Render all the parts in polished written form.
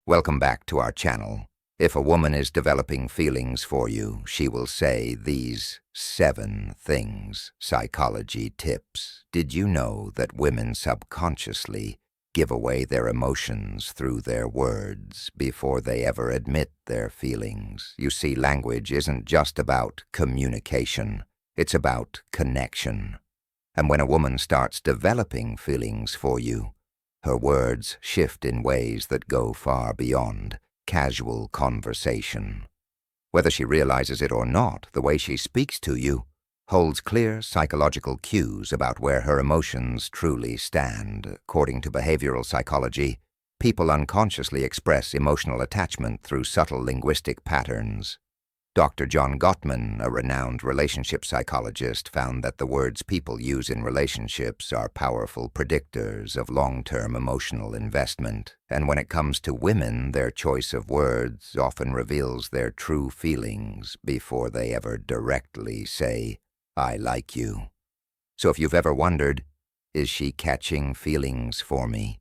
Welcome back to our channel. If a woman is developing feelings for you, she will say these 7 things. Psychology tips. Did you know that women subconsciously give away their emotions through their words before they ever admit their feelings? You see, language isn't just about communication. It's about connection. And when a woman starts developing feelings for you, her words shift in ways that go far beyond casual conversation. Whether she realizes it or not, the way she speaks to you holds clear psychological cues about where her emotions truly stand. According to behavioral psychology, people unconsciously express emotional attachment through subtle linguistic patterns. Dr. John Gottman, a renowned relationship psychologist, found that the words people use in relationships are powerful predictors of long-term emotional investment. And when it comes to women, their choice of words often reveals their true feelings before they ever directly say, "I like you." So if you've ever wondered, is she catching feelings for me?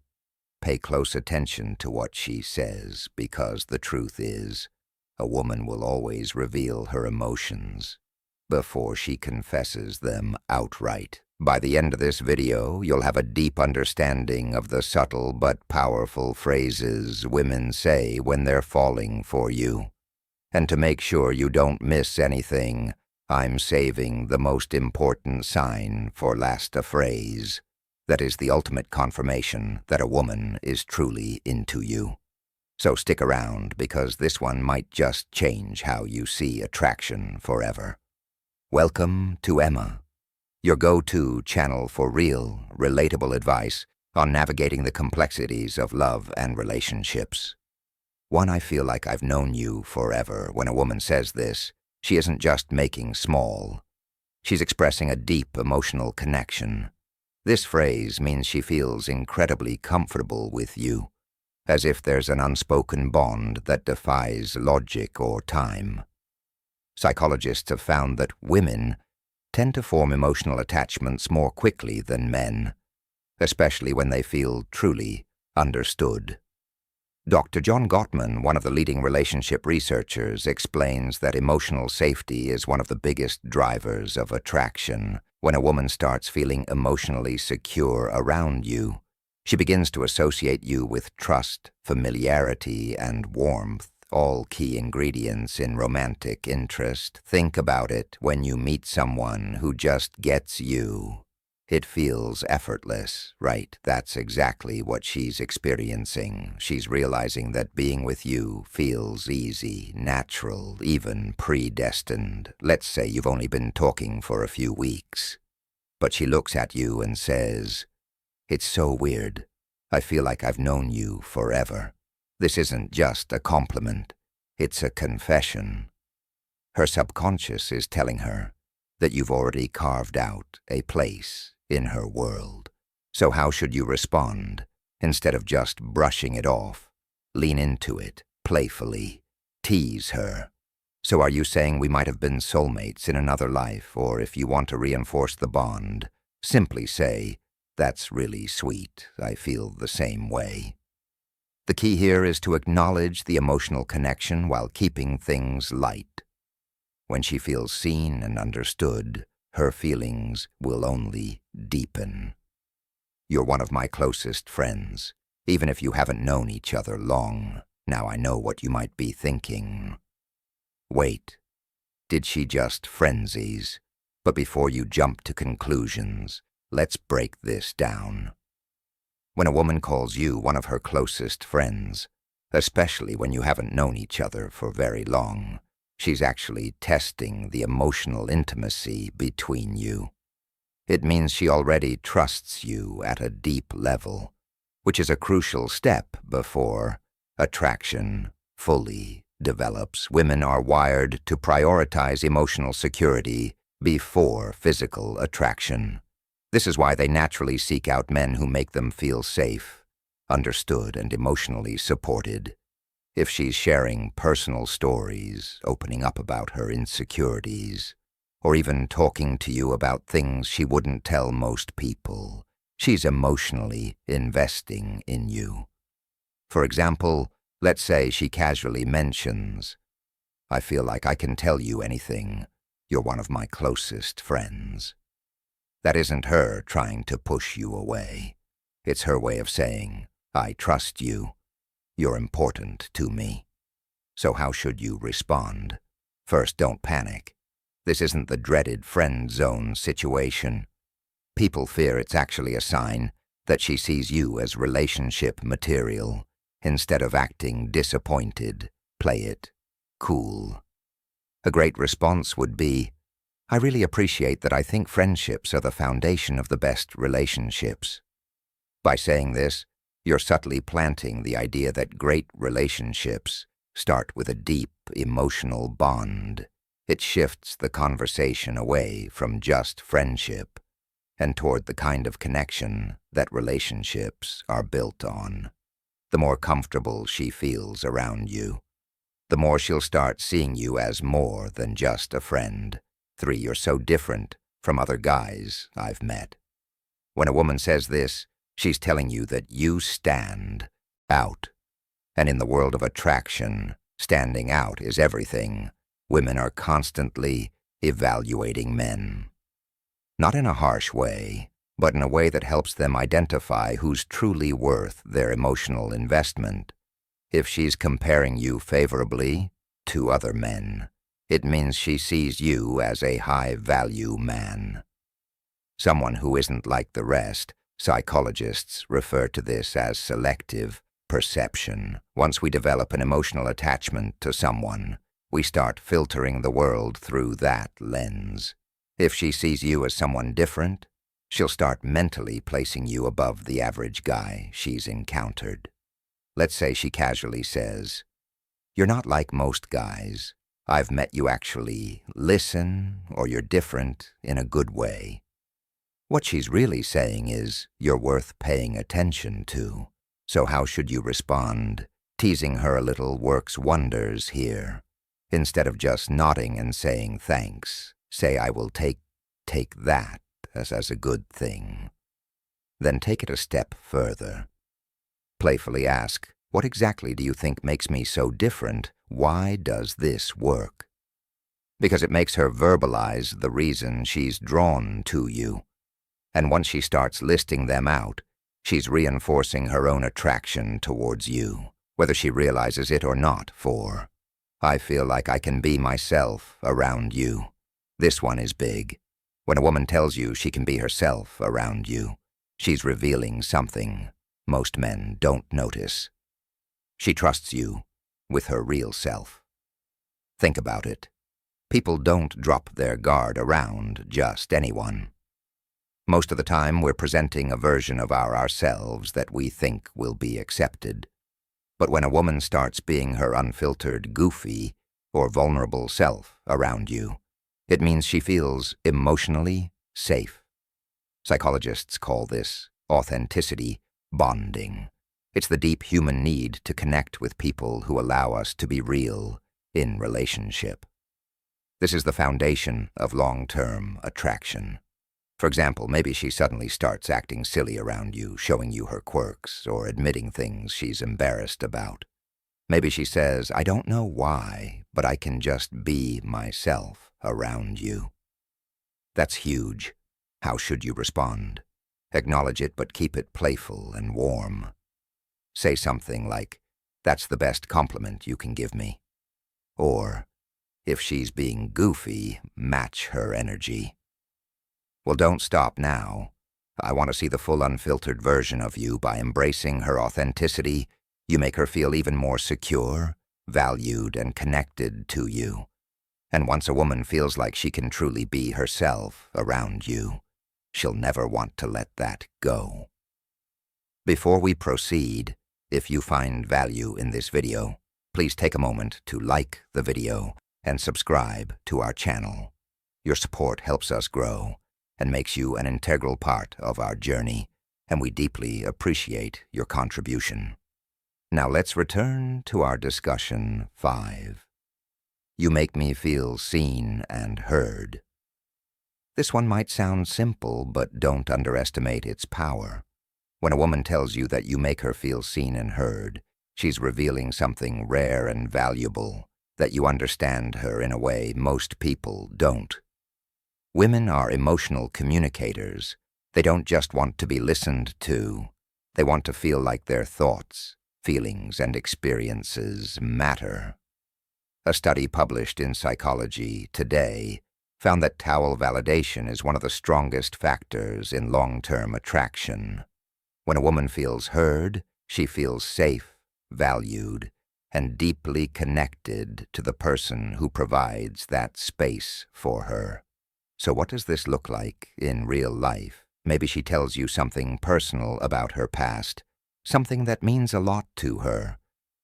Pay close attention to what she says, because the truth is, a woman will always reveal her emotions before she confesses them outright. By the end of this video, you'll have a deep understanding of the subtle but powerful phrases women say when they're falling for you. And to make sure you don't miss anything, I'm saving the most important sign for last, a phrase that is the ultimate confirmation that a woman is truly into you. So stick around, because this one might just change how you see attraction forever. Welcome to Emma, your go-to channel for real, relatable advice on navigating the complexities of love and relationships. I feel like I've known you forever. When a woman says this, she isn't just making small. She's expressing a deep emotional connection. This phrase means she feels incredibly comfortable with you, as if there's an unspoken bond that defies logic or time. Psychologists have found that women tend to form emotional attachments more quickly than men, especially when they feel truly understood. Dr. John Gottman, one of the leading relationship researchers, explains that emotional safety is one of the biggest drivers of attraction. When a woman starts feeling emotionally secure around you, she begins to associate you with trust, familiarity, and warmth, all key ingredients in romantic interest. Think about it. When you meet someone who just gets you, it feels effortless, right? That's exactly what she's experiencing. She's realizing that being with you feels easy, natural, even predestined. Let's say you've only been talking for a few weeks, but she looks at you and says, "It's so weird. I feel like I've known you forever." This isn't just a compliment. It's a confession. Her subconscious is telling her that you've already carved out a place in her world. So how should you respond? Instead of just brushing it off, lean into it playfully. Tease her. "So are you saying we might have been soulmates in another life?" Or if you want to reinforce the bond, simply say, "That's really sweet. I feel the same way." The key here is to acknowledge the emotional connection while keeping things light. When she feels seen and understood, her feelings will only deepen. "You're one of my closest friends, even if you haven't known each other long. Now I know what you might be thinking. Wait, did she just frenzies?" But before you jump to conclusions, let's break this down. When a woman calls you one of her closest friends, especially when you haven't known each other for very long, she's actually testing the emotional intimacy between you. It means she already trusts you at a deep level, which is a crucial step before attraction fully develops. Women are wired to prioritize emotional security before physical attraction. This is why they naturally seek out men who make them feel safe, understood, and emotionally supported. If she's sharing personal stories, opening up about her insecurities, or even talking to you about things she wouldn't tell most people, she's emotionally investing in you. For example, Let's say she casually mentions, "I feel like I can tell you anything. You're one of my closest friends." That isn't her trying to push you away. It's her way of saying, "I trust you. You're important to me." So how should you respond? First, don't panic. This isn't the dreaded friend zone situation. People fear it's actually a sign that she sees you as relationship material instead of acting disappointed. Play it cool. A great response would be, "I really appreciate that. I think friendships are the foundation of the best relationships." By saying this, you're subtly planting the idea that great relationships start with a deep emotional bond. It shifts the conversation away from just friendship and toward the kind of connection that relationships are built on. The more comfortable she feels around you, the more she'll start seeing you as more than just a friend. 3, you're so different from other guys I've met. When a woman says this, she's telling you that you stand out. And in the world of attraction, standing out is everything. Women are constantly evaluating men. Not in a harsh way, but in a way that helps them identify who's truly worth their emotional investment. If she's comparing you favorably to other men, it means she sees you as a high-value man. Someone who isn't like the rest. Psychologists refer to this as selective perception. Once we develop an emotional attachment to someone, we start filtering the world through that lens. If she sees you as someone different, she'll start mentally placing you above the average guy she's encountered. Let's say she casually says, "You're not like most guys. I've met you actually listen, or you're different in a good way." What she's really saying is, you're worth paying attention to. So how should you respond? Teasing her a little works wonders here. Instead of just nodding and saying thanks, say, "I will take that as a good thing." Then take it a step further. Playfully ask, "What exactly do you think makes me so different? Why does this work?" Because it makes her verbalize the reason she's drawn to you. And once she starts listing them out, she's reinforcing her own attraction towards you, whether she realizes it or not. 4, I feel like I can be myself around you. This one is big. When a woman tells you she can be herself around you, she's revealing something most men don't notice. She trusts you with her real self. Think about it. People don't drop their guard around just anyone. Most of the time, we're presenting a version of ourselves that we think will be accepted. But when a woman starts being her unfiltered, goofy, or vulnerable self around you, it means she feels emotionally safe. Psychologists call this authenticity bonding. It's the deep human need to connect with people who allow us to be real in relationship. This is the foundation of long-term attraction. For example, maybe she suddenly starts acting silly around you, showing you her quirks, or admitting things she's embarrassed about. Maybe she says, "I don't know why, but I can just be myself around you." That's huge. How should you respond? Acknowledge it, but keep it playful and warm. Say something like, "That's the best compliment you can give me." Or, if she's being goofy, match her energy. Well, don't stop now. I want to see the full unfiltered version of you. By embracing her authenticity, you make her feel even more secure, valued, and connected to you. And once a woman feels like she can truly be herself around you, she'll never want to let that go. Before we proceed, if you find value in this video, please take a moment to like the video and subscribe to our channel. Your support helps us grow and makes you an integral part of our journey, and we deeply appreciate your contribution. Now let's return to our discussion 5. You make me feel seen and heard. This one might sound simple, but don't underestimate its power. When a woman tells you that you make her feel seen and heard, She's revealing something rare and valuable, that you understand her in a way most people don't. Women are emotional communicators. They don't just want to be listened to. They want to feel like their thoughts, feelings, and experiences matter. A study published in Psychology Today found that towel validation is one of the strongest factors in long-term attraction. When a woman feels heard, she feels safe, valued, and deeply connected to the person who provides that space for her. So what does this look like in real life? Maybe she tells you something personal about her past, something that means a lot to her,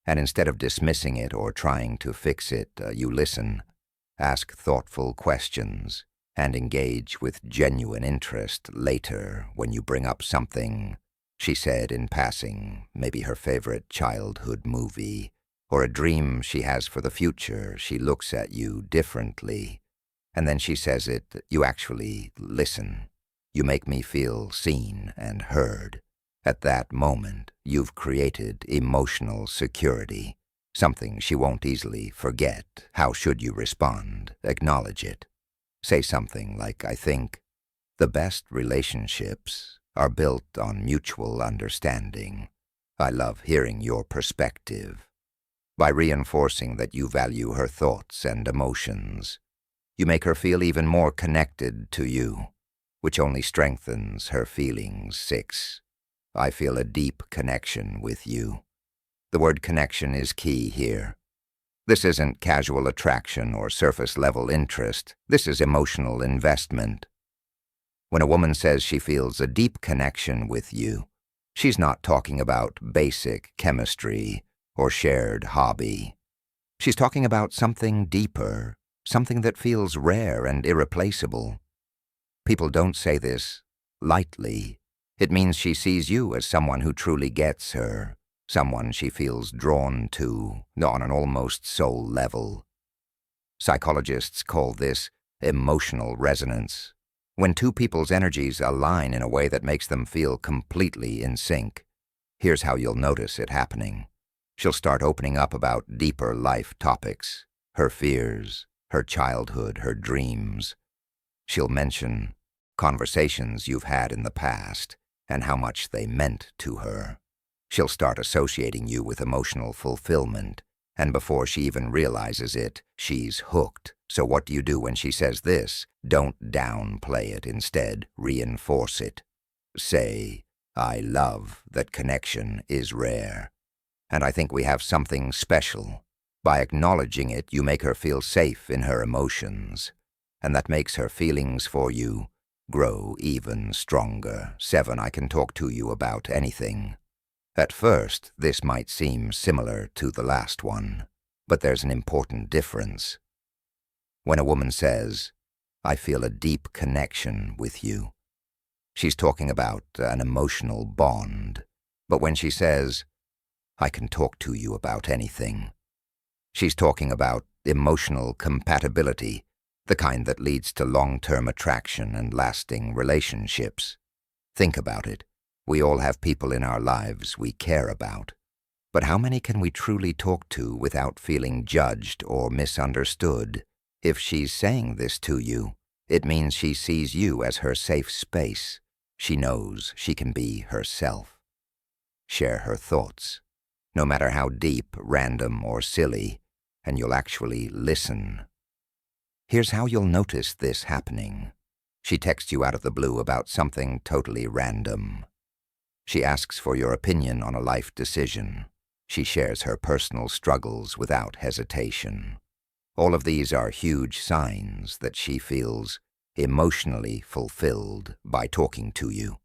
and instead of dismissing it or trying to fix it, you listen, ask thoughtful questions, and engage with genuine interest later when you bring up something she said in passing, maybe her favorite childhood movie, or a dream she has for the future. She looks at you differently, and then she says it. You actually listen. You make me feel seen and heard. At that moment, you've created emotional security, something she won't easily forget. How should you respond? Acknowledge it. Say something like, I think the best relationships are built on mutual understanding. I love hearing your perspective. By reinforcing that you value her thoughts and emotions, you make her feel even more connected to you, which only strengthens her feelings. 6. I feel a deep connection with you. The word connection is key here. This isn't casual attraction or surface-level interest. This is emotional investment. When a woman says she feels a deep connection with you, she's not talking about basic chemistry or shared hobby. She's talking about something deeper, something that feels rare and irreplaceable. People don't say this lightly. It means she sees you as someone who truly gets her, someone she feels drawn to on an almost soul level. Psychologists call this emotional resonance. When two people's energies align in a way that makes them feel completely in sync, here's how you'll notice it happening. She'll start opening up about deeper life topics, her fears, her childhood, her dreams. She'll mention conversations you've had in the past and how much they meant to her. She'll start associating you with emotional fulfillment, and before she even realizes it, she's hooked. So what do you do when she says this? Don't downplay it. Instead, reinforce it. Say, I love that connection is rare, and I think we have something special. By acknowledging it, you make her feel safe in her emotions, and that makes her feelings for you grow even stronger. 7. I can talk to you about anything. At first, this might seem similar to the last one, but there's an important difference. When a woman says, I feel a deep connection with you, she's talking about an emotional bond. But when she says, I can talk to you about anything, she's talking about emotional compatibility, the kind that leads to long-term attraction and lasting relationships. Think about it. We all have people in our lives we care about. But how many can we truly talk to without feeling judged or misunderstood? If she's saying this to you, it means she sees you as her safe space. She knows she can be herself. Share her thoughts, no matter how deep, random, or silly, and you'll actually listen. Here's how you'll notice this happening. She texts you out of the blue about something totally random. She asks for your opinion on a life decision. She shares her personal struggles without hesitation. All of these are huge signs that she feels emotionally fulfilled by talking to you.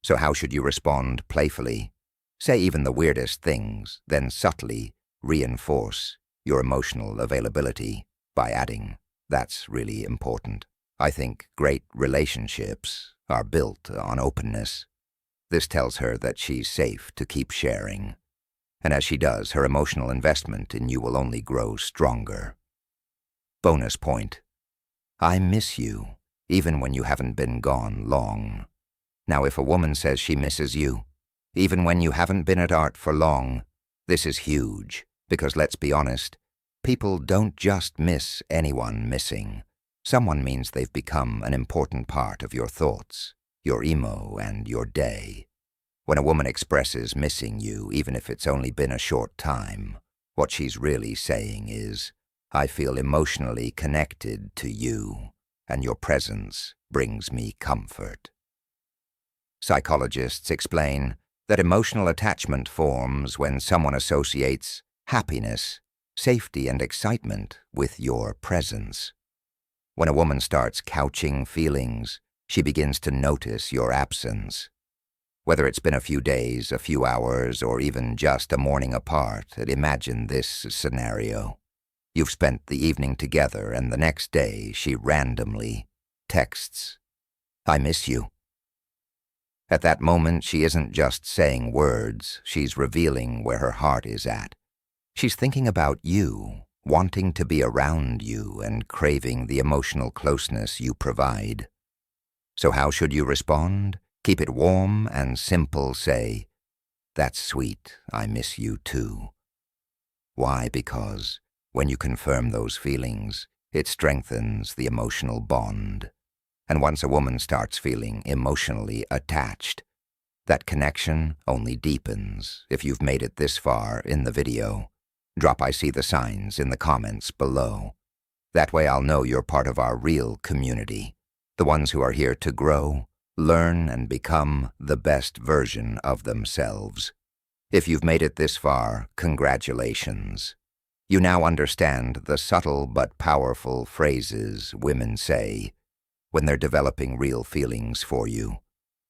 So how should you respond? Playfully. Say even the weirdest things, then subtly reinforce your emotional availability by adding, that's really important. I think great relationships are built on openness. This tells her that she's safe to keep sharing. And as she does, her emotional investment in you will only grow stronger. Bonus point. I miss you, even when you haven't been gone long. Now, if a woman says she misses you, even when you haven't been at art for long, This is huge, because let's be honest, people don't just miss anyone missing. Someone means they've become an important part of your thoughts, your emo, and your day. When a woman expresses missing you, even if it's only been a short time, what she's really saying is, I feel emotionally connected to you, and your presence brings me comfort. Psychologists explain that emotional attachment forms when someone associates happiness, safety, and excitement with your presence. When a woman starts couching feelings, she begins to notice your absence. Whether it's been a few days, a few hours, or even just a morning apart, imagine this scenario. You've spent the evening together, and the next day she randomly texts, I miss you. At that moment, she isn't just saying words, she's revealing where her heart is at. She's thinking about you, wanting to be around you, and craving the emotional closeness you provide. So how should you respond? Keep it warm and simple. Say, that's sweet, I miss you too. Why? Because when you confirm those feelings, it strengthens the emotional bond. And once a woman starts feeling emotionally attached, that connection only deepens. If you've made it this far in the video, drop I see the signs in the comments below. That way I'll know you're part of our real community, the ones who are here to grow, learn, and become the best version of themselves. If you've made it this far, congratulations. You now understand the subtle but powerful phrases women say when they're developing real feelings for you.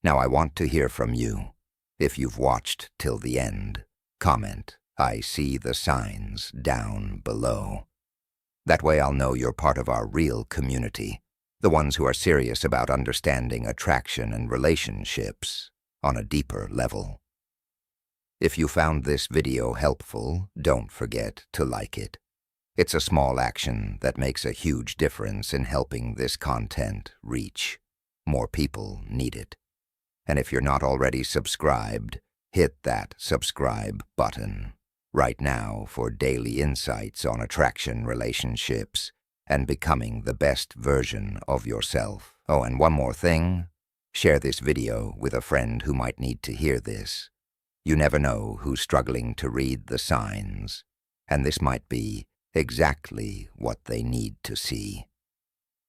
Now I want to hear from you. If you've watched till the end, comment, I see the signs down below. That way I'll know you're part of our real community, the ones who are serious about understanding attraction and relationships on a deeper level. If you found this video helpful, don't forget to like it. It's a small action that makes a huge difference in helping this content reach. More people need it. And if you're not already subscribed, hit that subscribe button right now for daily insights on attraction, relationships, and becoming the best version of yourself. Oh, and one more thing, share this video with a friend who might need to hear this. You never know who's struggling to read the signs, and this might be exactly what they need to see.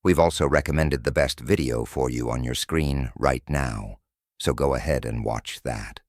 We've also recommended the best video for you on your screen right now, so go ahead and watch that.